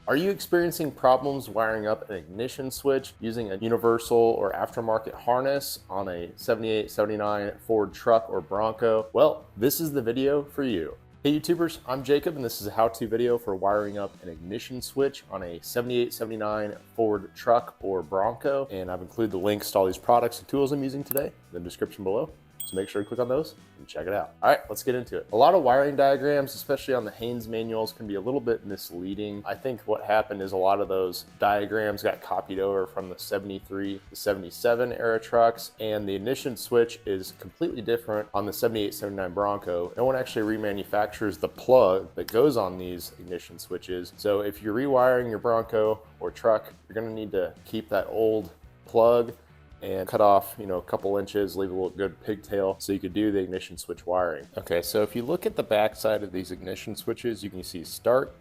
Are you experiencing problems wiring up an ignition switch using a universal or aftermarket harness on a 78, 79 Ford truck or Bronco? Well, this is the video for you. Hey YouTubers, I'm Jacob and this is a how-to video for wiring up an ignition switch on a 78, 79 Ford truck or Bronco. And I've included the links to all these products and tools I'm using today in the description below. So make sure to click on those and check it out. All right, let's get into it. A lot of wiring diagrams, especially on the Haynes manuals, can be a little bit misleading. I think what happened is a lot of those diagrams got copied over from the 73 to 77 era trucks, and the ignition switch is completely different on the 78, 79 Bronco. No one actually remanufactures the plug that goes on these ignition switches. So if you're rewiring your Bronco or truck, you're gonna need to keep that old plug and cut off, a couple inches, leave a little good pigtail so you could do the ignition switch wiring. Okay, so if you look at the back side of these ignition switches, you can see start,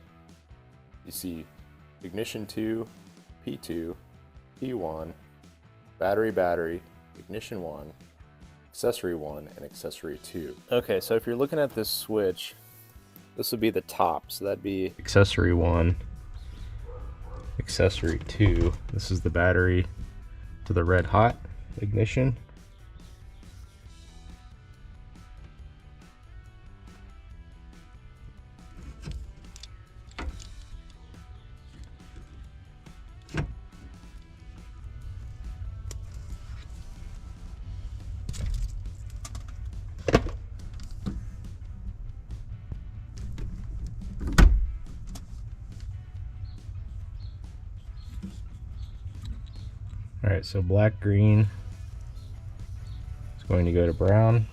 you see ignition 2, P2, P1, battery, ignition 1, accessory 1, and accessory 2. Okay, so if you're looking at this switch, this would be the top, so that'd be accessory 1, accessory 2. This is the battery to the red hot ignition. All right, so black, green is going to go to brown.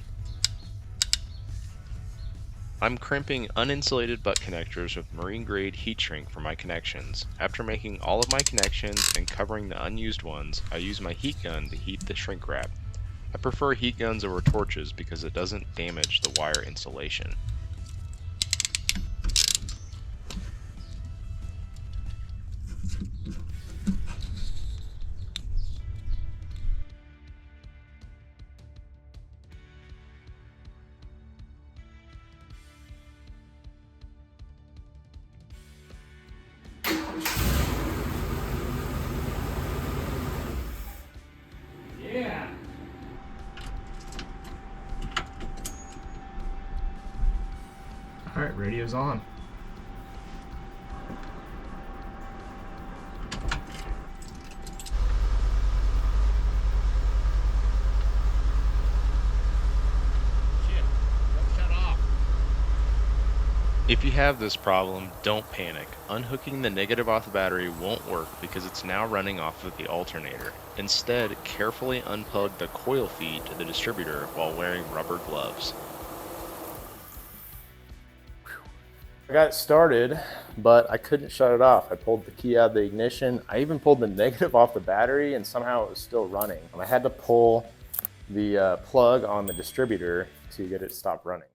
I'm crimping uninsulated butt connectors with marine grade heat shrink for my connections. After making all of my connections and covering the unused ones, I use my heat gun to heat the shrink wrap. I prefer heat guns over torches because it doesn't damage the wire insulation. Yeah. All right, radio's on. If you have this problem, don't panic. Unhooking the negative off the battery won't work because it's now running off of the alternator. Instead, carefully unplug the coil feed to the distributor while wearing rubber gloves. I got it started, but I couldn't shut it off. I pulled the key out of the ignition. I even pulled the negative off the battery and somehow it was still running. I had to pull the plug on the distributor to get it to stop running.